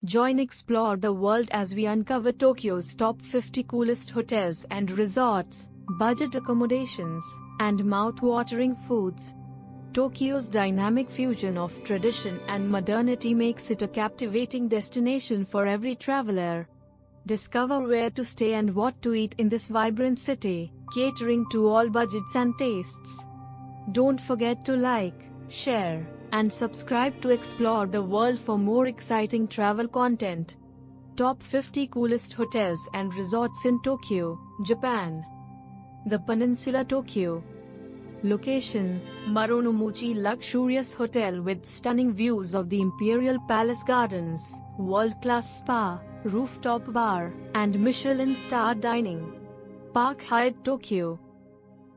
Join Explore the World as we uncover Tokyo's top 50 coolest hotels and resorts, budget accommodations, and mouth-watering foods. Tokyo's dynamic fusion of tradition and modernity makes it a captivating destination for every traveler. Discover where to stay and what to eat in this vibrant city, catering to all budgets and tastes. Don't forget to like, share, and subscribe to Explore the World for more exciting travel content. Top 50 coolest hotels and resorts in Tokyo, Japan. The Peninsula Tokyo. Location: Marunouchi luxurious hotel with stunning views of the Imperial Palace Gardens, world-class spa, rooftop bar, and Michelin-starred dining. Park Hyatt Tokyo.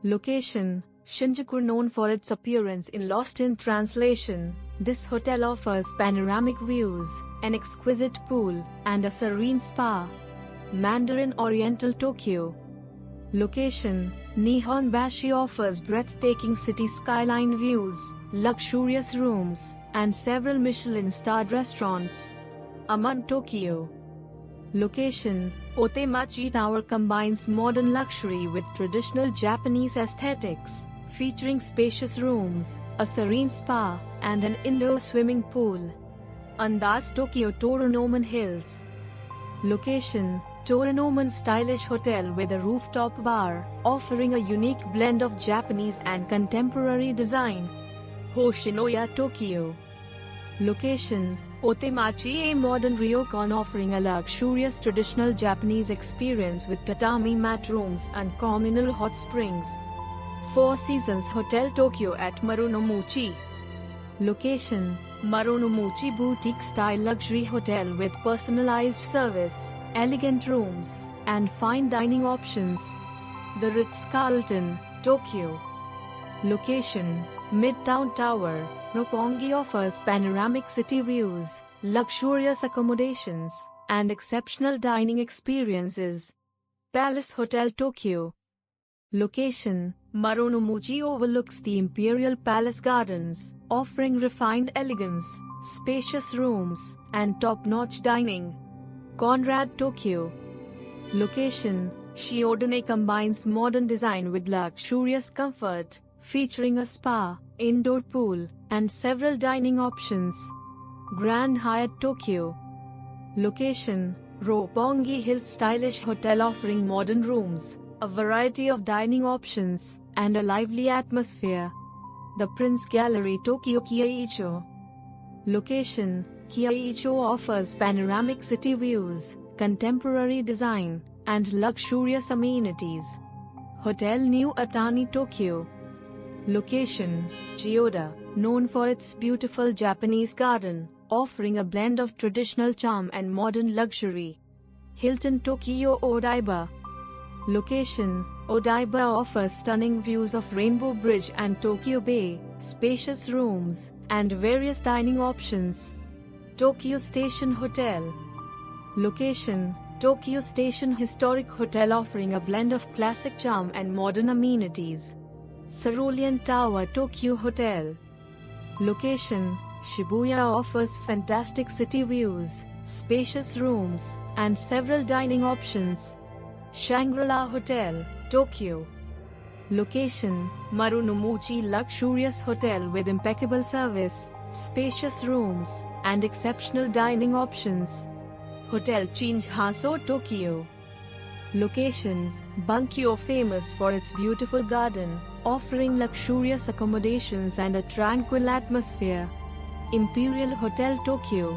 Location: Shinjuku. Known for its appearance in Lost in Translation, this hotel offers panoramic views, an exquisite pool, and a serene spa. Mandarin Oriental Tokyo. Location: Nihonbashi offers breathtaking city skyline views, luxurious rooms, and several Michelin-starred restaurants. Aman Tokyo. Location: Otemachi Tower combines modern luxury with traditional Japanese aesthetics, featuring spacious rooms, a serene spa, and an indoor swimming pool. Andaz Tokyo Toranomon Hills. Location: Toranomon stylish hotel with a rooftop bar, offering a unique blend of Japanese and contemporary design. Hoshinoya Tokyo. Location: Otemachi, a modern ryokan offering a luxurious traditional Japanese experience with tatami mat rooms and communal hot springs. Four Seasons Hotel Tokyo at Marunouchi. Location: Marunouchi boutique-style luxury hotel with personalized service, elegant rooms, and fine dining options. The Ritz-Carlton, Tokyo. Location: Midtown Tower, Roppongi offers panoramic city views, luxurious accommodations, and exceptional dining experiences. Palace Hotel Tokyo. Location: Marunouchi overlooks the Imperial Palace Gardens, offering refined elegance, spacious rooms, and top-notch dining. Conrad Tokyo. Location: Shiodane combines modern design with luxurious comfort, featuring a spa, indoor pool, and several dining options. Grand Hyatt Tokyo. Location: Roppongi Hills stylish hotel offering modern rooms, a variety of dining options, and a lively atmosphere. The Prince Gallery Tokyo Kiaicho. Location: Kiaicho offers panoramic city views, contemporary design, and luxurious amenities. Hotel New Atani Tokyo. Location: Chiyoda, known for its beautiful Japanese garden, offering a blend of traditional charm and modern luxury. Hilton Tokyo Odaiba. Location: Odaiba offers stunning views of Rainbow Bridge and Tokyo Bay, spacious rooms, and various dining options. Tokyo Station Hotel. Location: Tokyo Station Historic Hotel offering a blend of classic charm and modern amenities. Cerulean Tower Tokyo Hotel. Location: Shibuya offers fantastic city views, spacious rooms, and several dining options. Shangri-La Hotel, Tokyo. Location: Marunouchi luxurious hotel with impeccable service, spacious rooms, and exceptional dining options. Hotel Shinhaso Tokyo. Location: Bunkyo, famous for its beautiful garden, offering luxurious accommodations and a tranquil atmosphere. Imperial Hotel Tokyo.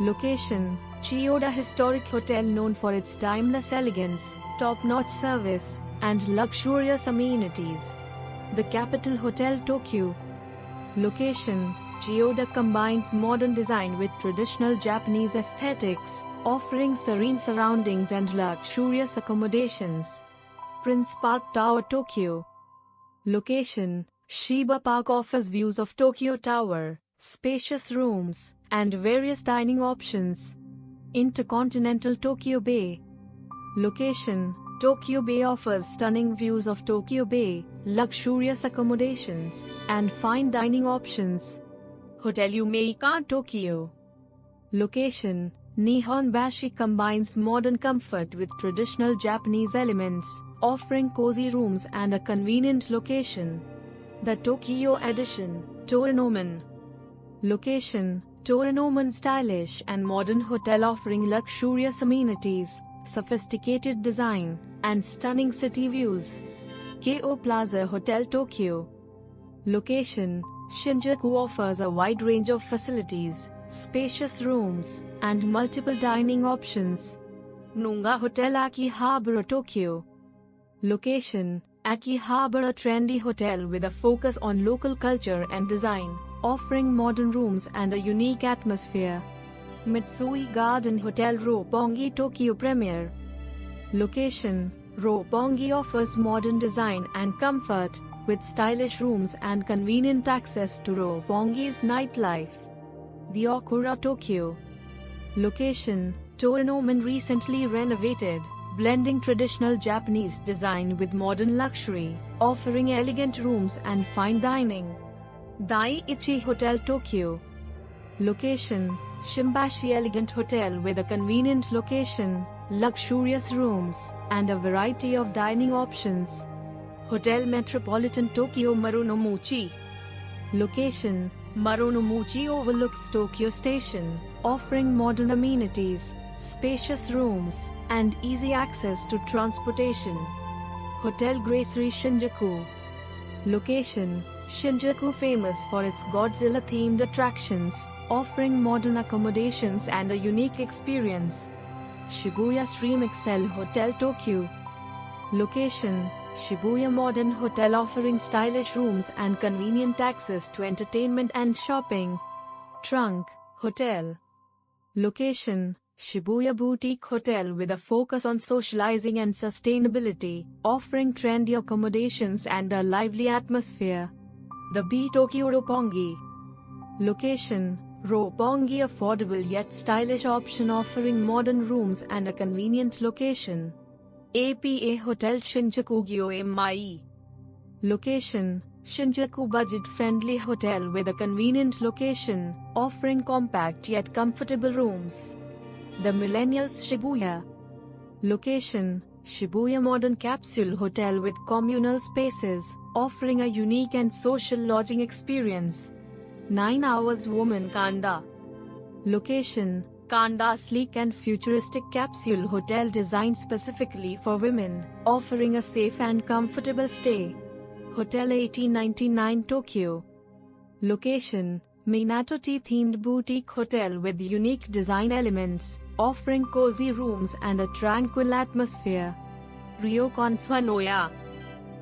Location: Chiyoda Historic Hotel, known for its timeless elegance, top-notch service, and luxurious amenities. The Capital Hotel Tokyo. Location: Chiyoda combines modern design with traditional Japanese aesthetics, offering serene surroundings and luxurious accommodations. Prince Park Tower Tokyo. Location: Shiba Park offers views of Tokyo Tower, spacious rooms, and various dining options. Intercontinental Tokyo Bay. Location: Tokyo Bay offers stunning views of Tokyo Bay, luxurious accommodations, and fine dining options. Hotel Umeikan Tokyo. Location: Nihonbashi combines modern comfort with traditional Japanese elements, offering cozy rooms and a convenient location. The Tokyo Edition, Torinoman. Location, Torinoman, stylish and modern hotel offering luxurious amenities, sophisticated design, and stunning city views. Keio Plaza Hotel, Tokyo. Location, Shinjuku offers a wide range of facilities, spacious rooms, and multiple dining options. Nunga Hotel, Akihabara, Tokyo. Location, Akihabara, trendy hotel with a focus on local culture and design, offering modern rooms and a unique atmosphere. Mitsui Garden Hotel, Roppongi, Tokyo Premier. Location, Roppongi offers modern design and comfort, with stylish rooms and convenient access to Roppongi's nightlife. The Okura, Tokyo. Location, Torinoman, recently renovated, blending traditional Japanese design with modern luxury, offering elegant rooms and fine dining. Daiichi Hotel, Tokyo. Location, Shimbashi Elegant Hotel with a convenient location, luxurious rooms, and a variety of dining options. Hotel Metropolitan, Tokyo, Marunouchi. Location, Marunouchi overlooks Tokyo Station, offering modern amenities, spacious rooms, and easy access to transportation. Hotel Gracery, Shinjuku. Location, Shinjuku, famous for its Godzilla-themed attractions, offering modern accommodations and a unique experience. Shibuya Stream Excel Hotel, Tokyo. Location, Shibuya Modern Hotel offering stylish rooms and convenient access to entertainment and shopping. Trunk Hotel. Location, Shibuya Boutique Hotel with a focus on socializing and sustainability, offering trendy accommodations and a lively atmosphere. The B Tokyo Roppongi. Location, Roppongi, affordable yet stylish option offering modern rooms and a convenient location. APA Hotel, Shinjuku Gyoemai. Location, Shinjuku budget-friendly hotel with a convenient location, offering compact yet comfortable rooms. The Millennials, Shibuya. Location, Shibuya Modern Capsule Hotel with communal spaces, offering a unique and social lodging experience. 9 Hours Woman, Kanda. Location, Kanda sleek and futuristic capsule hotel designed specifically for women, offering a safe and comfortable stay. Hotel 1899, Tokyo. Location, Minato tea-themed boutique hotel with unique design elements, offering cozy rooms and a tranquil atmosphere. Ryokans, Noya.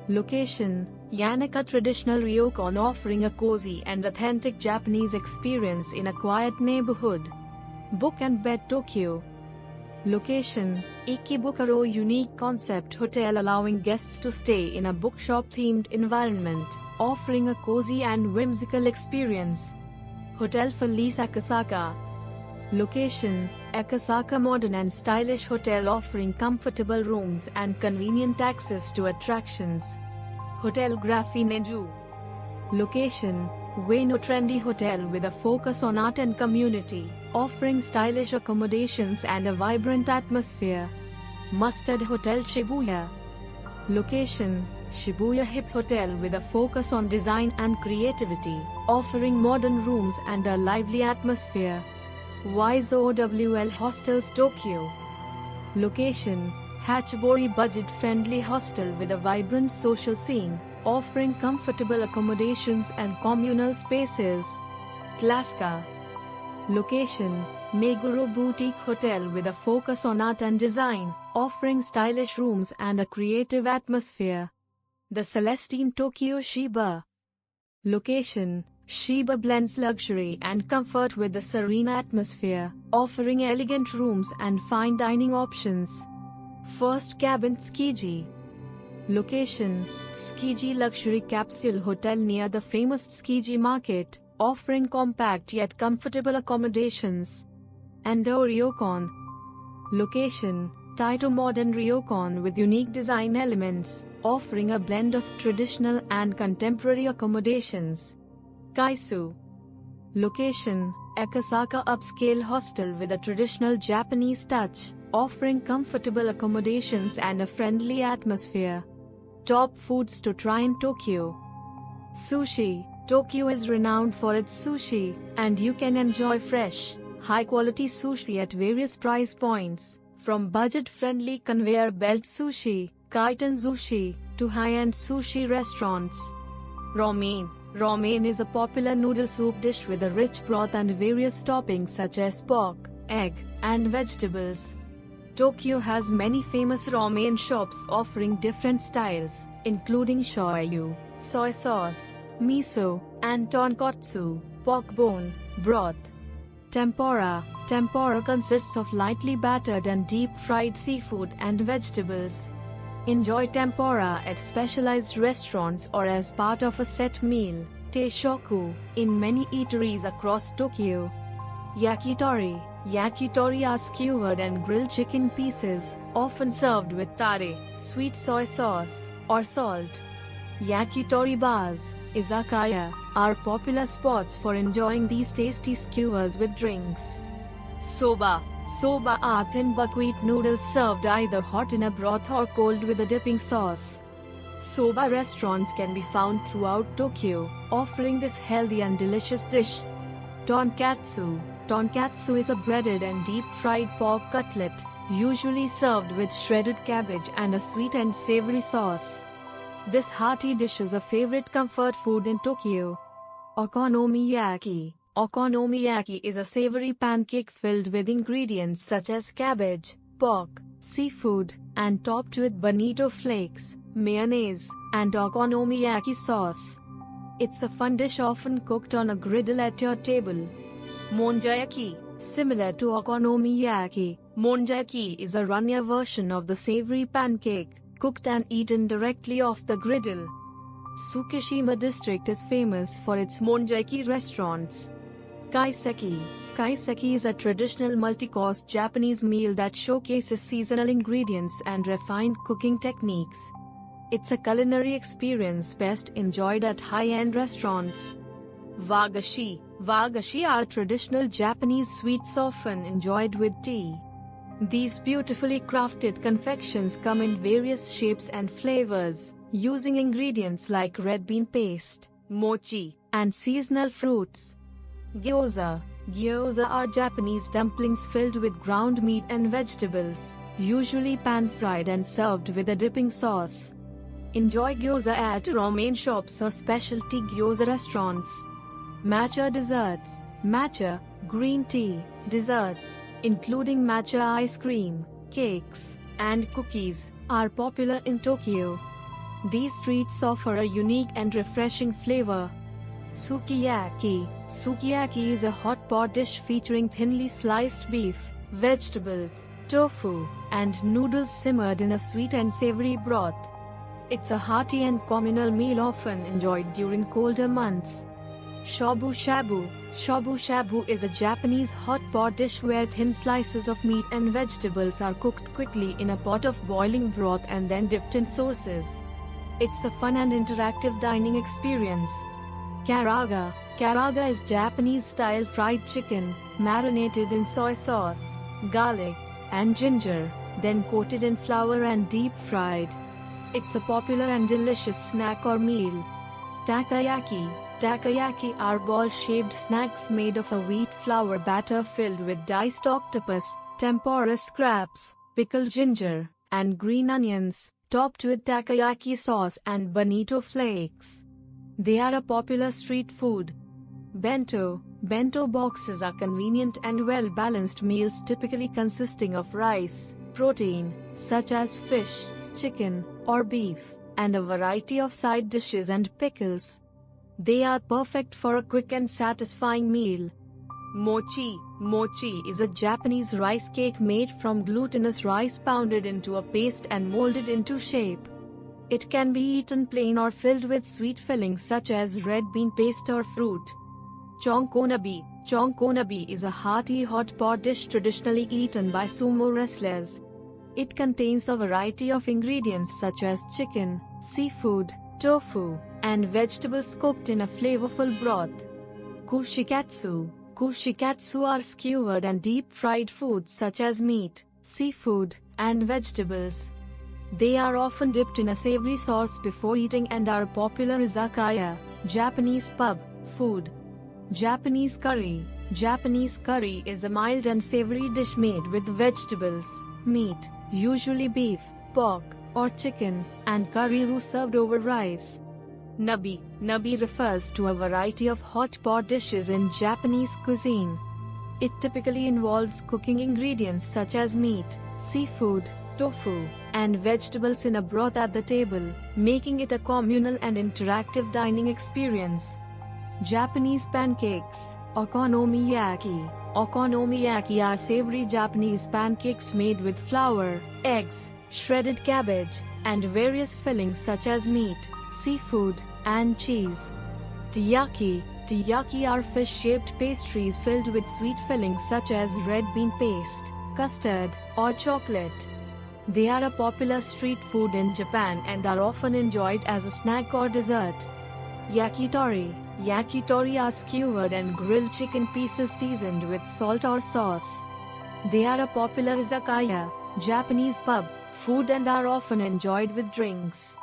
Location, Yanaka traditional ryokan offering a cozy and authentic Japanese experience in a quiet neighborhood. Book and Bed, Tokyo. Location, Ikebukuro unique concept hotel allowing guests to stay in a bookshop-themed environment, offering a cozy and whimsical experience. Hotel Felice Akasaka. Location, Akasaka modern and stylish hotel offering comfortable rooms and convenient access to attractions. Hotel Graffineju. Location, Ueno trendy hotel with a focus on art and community, offering stylish accommodations and a vibrant atmosphere. Mustard Hotel, Shibuya. Location, Shibuya Hip Hotel with a focus on design and creativity, offering modern rooms and a lively atmosphere. YZOWL Hostels, Tokyo. Location, Hachibori budget-friendly hostel with a vibrant social scene, offering comfortable accommodations and communal spaces. Klaska. Location, Meguro Boutique Hotel with a focus on art and design, offering stylish rooms and a creative atmosphere. The Celestine, Tokyo, Shiba. Location, Shiba blends luxury and comfort with a serene atmosphere, offering elegant rooms and fine dining options. First Cabin, Tsukiji. Location, Tsukiji luxury capsule hotel near the famous Tsukiji market, offering compact yet comfortable accommodations. Ando Ryokan. Location, Taito modern ryokan with unique design elements, offering a blend of traditional and contemporary accommodations. Kaisu. Location, Akasaka upscale hostel with a traditional Japanese touch, offering comfortable accommodations and a friendly atmosphere. Top foods to try in Tokyo. Sushi. Tokyo is renowned for its sushi, and you can enjoy fresh, high-quality sushi at various price points, from budget-friendly conveyor belt sushi, kaiten sushi, to high-end sushi restaurants. Ramen. Ramen is a popular noodle soup dish with a rich broth and various toppings such as pork, egg, and vegetables. Tokyo has many famous ramen shops offering different styles, including shoyu, soy sauce, miso, and tonkotsu, pork bone, broth. Tempura. Tempura consists of lightly battered and deep-fried seafood and vegetables. Enjoy tempura at specialized restaurants or as part of a set meal, teishoku, in many eateries across Tokyo. Yakitori. Yakitori are skewered and grilled chicken pieces, often served with tare, sweet soy sauce, or salt. Yakitori bars, izakaya, are popular spots for enjoying these tasty skewers with drinks. Soba. Soba are thin buckwheat noodles served either hot in a broth or cold with a dipping sauce. Soba restaurants can be found throughout Tokyo, offering this healthy and delicious dish. Tonkatsu. Tonkatsu is a breaded and deep-fried pork cutlet, usually served with shredded cabbage and a sweet and savory sauce. This hearty dish is a favorite comfort food in Tokyo. Okonomiyaki. Okonomiyaki is a savory pancake filled with ingredients such as cabbage, pork, seafood, and topped with bonito flakes, mayonnaise, and okonomiyaki sauce. It's a fun dish often cooked on a griddle at your table. Monjayaki. Similar to okonomiyaki, monjayaki is a runnier version of the savory pancake, cooked and eaten directly off the griddle. Tsukishima district is famous for its monjayaki restaurants. Kaiseki. Kaiseki is a traditional multi-course Japanese meal that showcases seasonal ingredients and refined cooking techniques. It's a culinary experience best enjoyed at high-end restaurants. Wagashi. Wagashi are traditional Japanese sweets often enjoyed with tea. These beautifully crafted confections come in various shapes and flavors, using ingredients like red bean paste, mochi, and seasonal fruits. Gyoza. Gyoza are Japanese dumplings filled with ground meat and vegetables, usually pan-fried and served with a dipping sauce. Enjoy gyoza at ramen shops or specialty gyoza restaurants. Matcha desserts. Matcha, green tea, desserts, including matcha ice cream, cakes, and cookies, are popular in Tokyo. These treats offer a unique and refreshing flavor. Sukiyaki. Sukiyaki is a hot pot dish featuring thinly sliced beef, vegetables, tofu, and noodles simmered in a sweet and savory broth. It's a hearty and communal meal often enjoyed during colder months. Shabu shabu. Shabu shabu is a Japanese hot pot dish where thin slices of meat and vegetables are cooked quickly in a pot of boiling broth and then dipped in sauces. It's a fun and interactive dining experience. Karaga. Karaga is Japanese-style fried chicken, marinated in soy sauce, garlic, and ginger, then coated in flour and deep-fried. It's a popular and delicious snack or meal. Takoyaki. Takoyaki are ball-shaped snacks made of a wheat flour batter filled with diced octopus, tempura scraps, pickled ginger, and green onions, topped with takoyaki sauce and bonito flakes. They are a popular street food. Bento. Bento boxes are convenient and well-balanced meals typically consisting of rice, protein, such as fish, chicken, or beef, and a variety of side dishes and pickles. They are perfect for a quick and satisfying meal. Mochi. Mochi is a Japanese rice cake made from glutinous rice pounded into a paste and molded into shape. It can be eaten plain or filled with sweet fillings such as red bean paste or fruit. Chonkonabi. Chonkonabi is a hearty hot pot dish traditionally eaten by sumo wrestlers. It contains a variety of ingredients such as chicken, seafood, tofu, and vegetables cooked in a flavorful broth. Kushikatsu. Kushikatsu are skewered and deep-fried foods such as meat, seafood, and vegetables. They are often dipped in a savory sauce before eating and are popular izakaya, Japanese pub, food. Japanese curry. Japanese curry is a mild and savory dish made with vegetables, meat, usually beef, pork, or chicken, and curry roux served over rice. Nabi. Nabi refers to a variety of hot pot dishes in Japanese cuisine. It typically involves cooking ingredients such as meat, seafood, tofu, and vegetables in a broth at the table, making it a communal and interactive dining experience. Japanese pancakes. Okonomiyaki. Okonomiyaki are savory Japanese pancakes made with flour, eggs, shredded cabbage, and various fillings such as meat, seafood, and cheese. Taiyaki. Taiyaki are fish-shaped pastries filled with sweet fillings such as red bean paste, custard, or chocolate. They are a popular street food in Japan and are often enjoyed as a snack or dessert. Yakitori. Yakitori are skewered and grilled chicken pieces seasoned with salt or sauce. They are a popular izakaya, Japanese pub, food and are often enjoyed with drinks.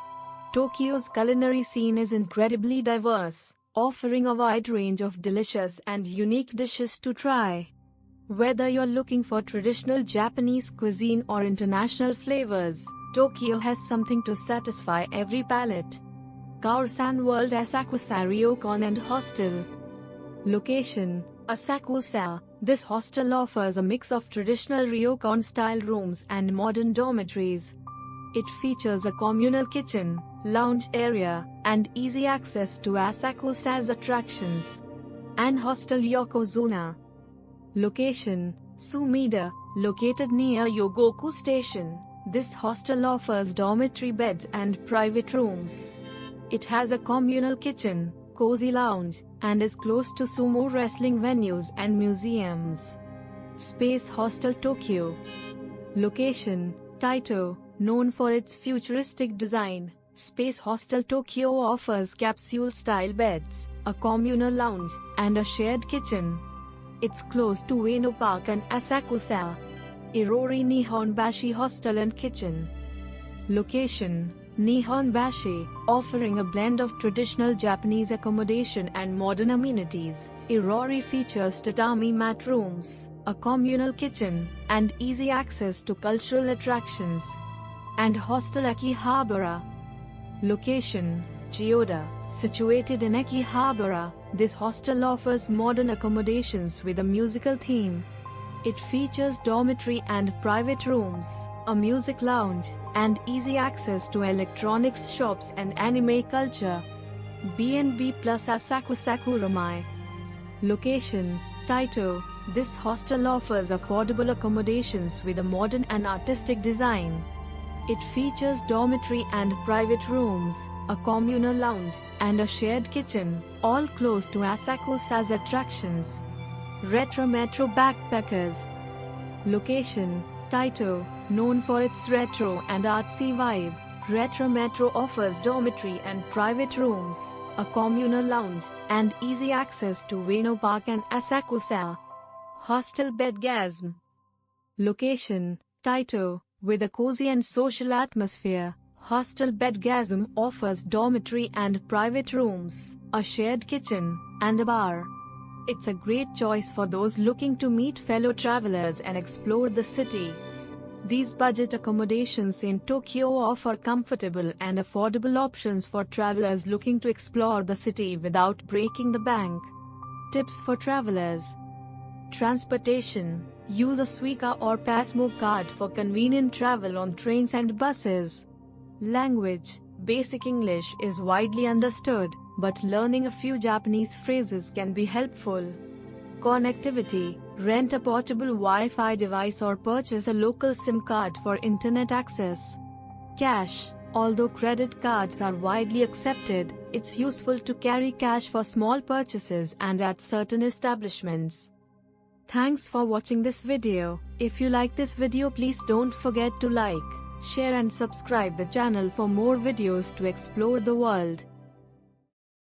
Tokyo's culinary scene is incredibly diverse, offering a wide range of delicious and unique dishes to try. Whether you're looking for traditional Japanese cuisine or international flavors, Tokyo has something to satisfy every palate. Kaoru-san World Asakusa Ryokan and Hostel. Location: Asakusa. This hostel offers a mix of traditional ryokan-style rooms and modern dormitories. It features a communal kitchen, lounge area, and easy access to Asakusa's attractions. And Hostel Yokozuna. Location: Sumida, located near Yogoku Station. This hostel offers dormitory beds and private rooms. It has a communal kitchen, cozy lounge, and is close to sumo wrestling venues and museums. Space Hostel Tokyo. Location: Taito, known for its futuristic design. Space Hostel Tokyo offers capsule-style beds, a communal lounge, and a shared kitchen. It's close to Ueno Park and Asakusa. Irori Nihonbashi Hostel and Kitchen. Location: Nihonbashi, offering a blend of traditional Japanese accommodation and modern amenities. Irori features tatami mat rooms, a communal kitchen, and easy access to cultural attractions. And Hostel Akihabara. Location: Chiyoda, situated in Akihabara. This hostel offers modern accommodations with a musical theme. It features dormitory and private rooms, a music lounge, and easy access to electronics shops and anime culture. B&B plus Asakusa Kuramai. Location: Taito. This hostel offers affordable accommodations with a modern and artistic design. It features dormitory and private rooms, a communal lounge, and a shared kitchen, all close to Asakusa's attractions. Retro Metro Backpackers. Location: Taito, known for its retro and artsy vibe. Retro Metro offers dormitory and private rooms, a communal lounge, and easy access to Ueno Park and Asakusa. Hostel Bedgasm. Location: Taito, with a cozy and social atmosphere. Hostel Bedgasm offers dormitory and private rooms, a shared kitchen, and a bar. It's a great choice for those looking to meet fellow travelers and explore the city. These budget accommodations in Tokyo offer comfortable and affordable options for travelers looking to explore the city without breaking the bank. Tips for travelers: transportation: use a Suica or Pasmo card for convenient travel on trains and buses. Language: basic English is widely understood, but learning a few Japanese phrases can be helpful. Connectivity: rent a portable Wi-Fi device or purchase a local SIM card for internet access. Cash: although credit cards are widely accepted, it's useful to carry cash for small purchases and at certain establishments. Thanks for watching this video. If you like this video, please don't forget to like, share and subscribe the channel for more videos to explore the world.